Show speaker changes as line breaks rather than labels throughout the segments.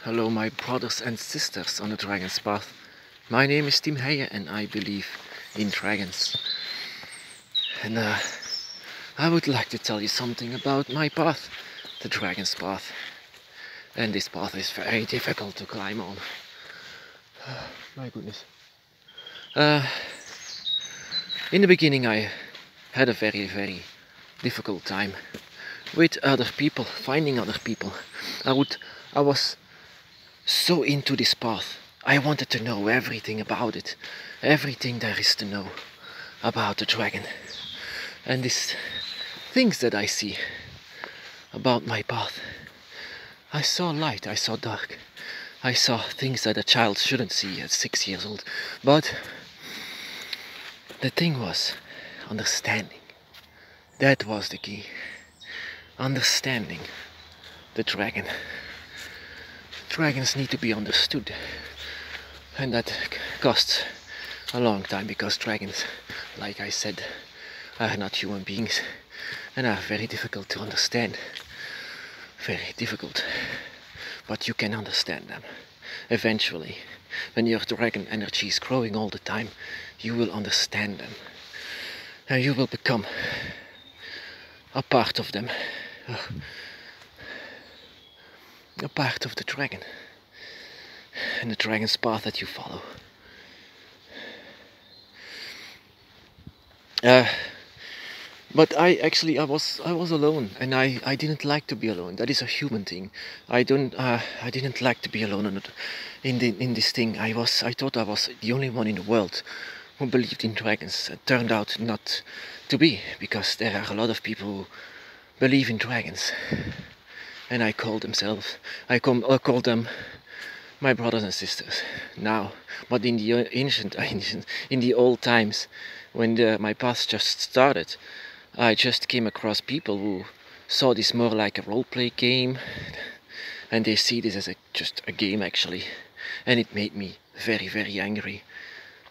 Hello my brothers and sisters on the Dragon's Path. My name is Tim Heijen and I believe in dragons. And I would like to tell you something about my path, the Dragon's Path. And this path is very difficult to climb on. My goodness. In the beginning I had a very difficult time with other people, finding other people. I was so into this path. I wanted to know everything about it, everything there is to know about the dragon. And these things that I see about my path. I saw light, I saw dark. I saw things that a child shouldn't see at 6 years old. But the thing was understanding. That was the key. Understanding the dragon. Dragons need to be understood, and that costs a long time because dragons, like I said, are not human beings and are very difficult to understand. Very difficult, but you can understand them. Eventually, when your dragon energy is growing all the time, you will understand them and you will become a part of them. A part of the dragon and the dragon's path that you follow. But I was alone, and I didn't like to be alone. That is a human thing. I didn't like to be alone in this thing. I thought I was the only one in the world who believed in dragons. It turned out not to be, because there are a lot of people who believe in dragons. And I call them my brothers and sisters now. But in the in the old times, when my path just started, I just came across people who saw this more like a roleplay game, and they see this as just a game actually, and it made me very angry.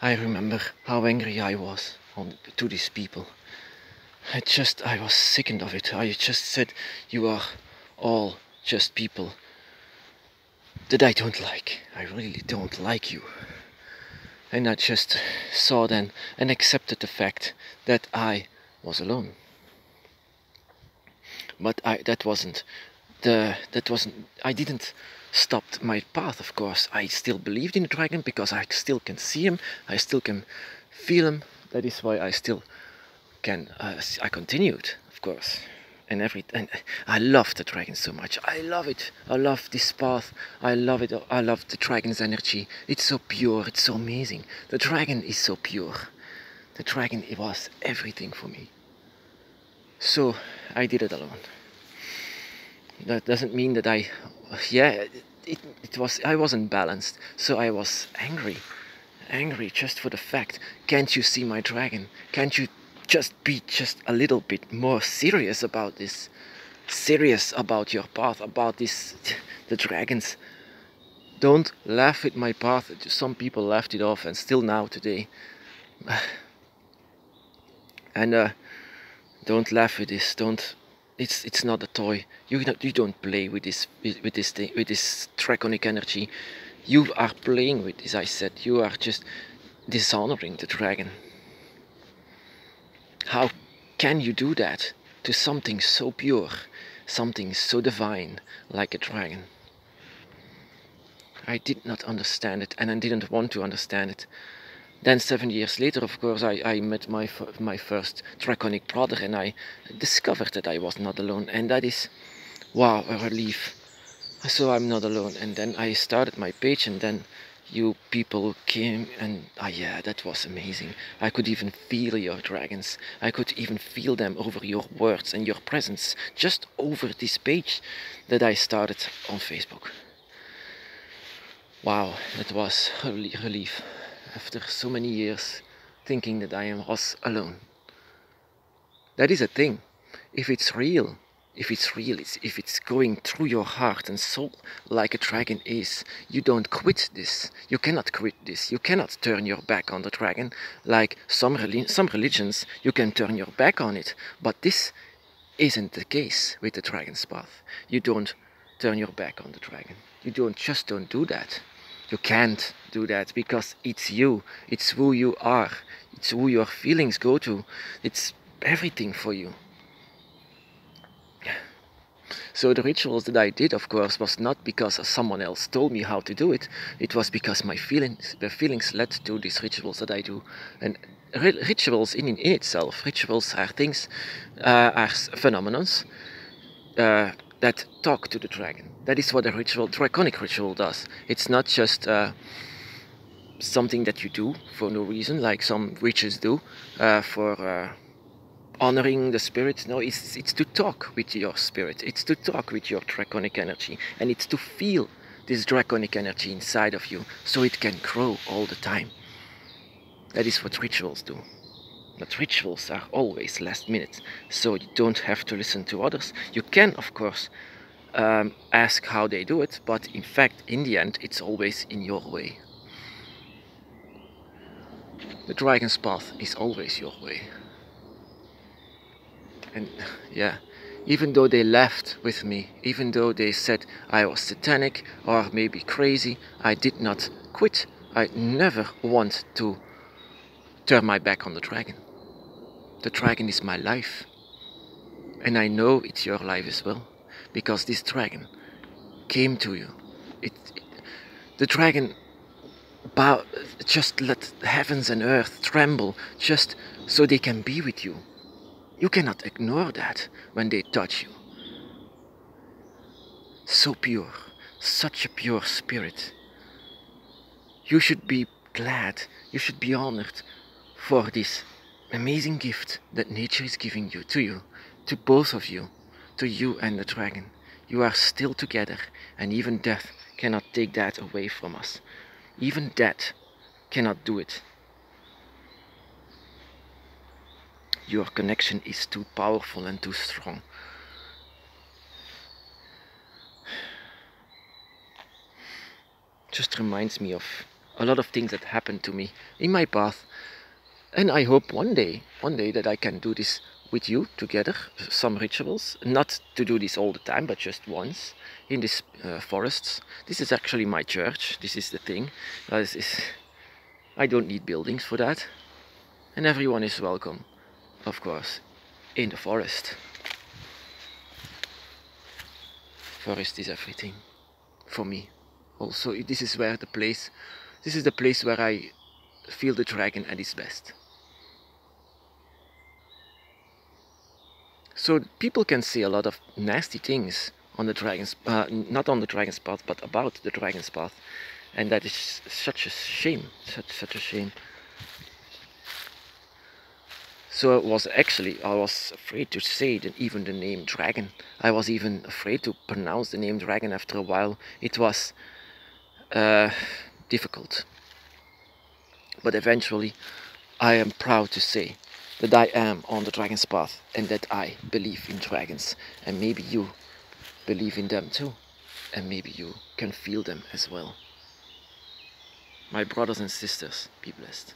I remember how angry I was to these people. I was sickened of it. I just said, you are all just people that I don't like. I really don't like you. And I just saw then and accepted the fact that I was alone. But I didn't stop my path, of course. I still believed in the dragon because I still can see him, I still can feel him. That is why I still can I continued, of course. And I love the dragon so much. I love it. I love this path. I love it. I love the dragon's energy. It's so pure. It's so amazing. The dragon is so pure. The dragon, it was everything for me. So I did it alone. That doesn't mean that I wasn't balanced. So I was angry just for the fact. Can't you see my dragon? Can't you just be just a little bit more serious about this? Serious about your path, about this, the dragons. Don't laugh at my path. Some people laughed it off, and still now today. And don't laugh at this. Don't. It's not a toy. You don't play with this draconic energy. You are playing with this. I said you are just dishonoring the dragon. How can you do that to something so pure, something so divine like a dragon? I did not understand it, and I didn't want to understand it. Then 7 years later, of course, I met my first draconic brother, and I discovered that I was not alone, and that is, wow, a relief. So I'm not alone. And then I started my page, and then you people came, and yeah, that was amazing. I could even feel your dragons. I could even feel them over your words and your presence, just over this page that I started on Facebook. Wow, that was a relief after so many years thinking that I was alone. That is a thing. If it's real, if it's going through your heart and soul like a dragon is, you don't quit this. You cannot quit this. You cannot turn your back on the dragon. Like some religions, you can turn your back on it. But this isn't the case with the dragon's path. You don't turn your back on the dragon. You don't do that. You can't do that because it's you. It's who you are. It's who your feelings go to. It's everything for you. So the rituals that I did, of course, was not because someone else told me how to do it. It was because the feelings led to these rituals that I do. And rituals in itself, rituals are things, are phenomena that talk to the dragon. That is what a draconic ritual does. It's not just something that you do for no reason, like some witches do, for honoring the spirit. No, it's to talk with your spirit. It's to talk with your draconic energy, and it's to feel this draconic energy inside of you, so it can grow all the time. That is what rituals do. But rituals are always last minute, so you don't have to listen to others. You can, of course, ask how they do it, but in fact, in the end, it's always in your way. The dragon's path is always your way. And yeah, even though they laughed with me, even though they said I was satanic or maybe crazy, I did not quit. I never want to turn my back on the dragon. The dragon is my life. And I know it's your life as well. Because this dragon came to you. The dragon just let heavens and earth tremble just so they can be with you. You cannot ignore that when they touch you. So pure, such a pure spirit. You should be glad, you should be honored for this amazing gift that nature is giving you, to both of you, to you and the dragon. You are still together, and even death cannot take that away from us. Even death cannot do it. Your connection is too powerful and too strong. Just reminds me of a lot of things that happened to me in my path, and I hope one day that I can do this with you together, some rituals, not to do this all the time, but just once in these forests. This is actually my church. This is the thing. I don't need buildings for that, and everyone is welcome, of course, in the forest. Forest is everything for me. Also, this is the place where I feel the dragon at its best. So people can say a lot of nasty things on the dragon's, not on the dragon's path, but about the dragon's path, and that is such a shame, such a shame. So I was afraid to say even the name dragon. I was even afraid to pronounce the name dragon after a while. It was difficult. But eventually, I am proud to say that I am on the dragon's path and that I believe in dragons. And maybe you believe in them too. And maybe you can feel them as well. My brothers and sisters, be blessed.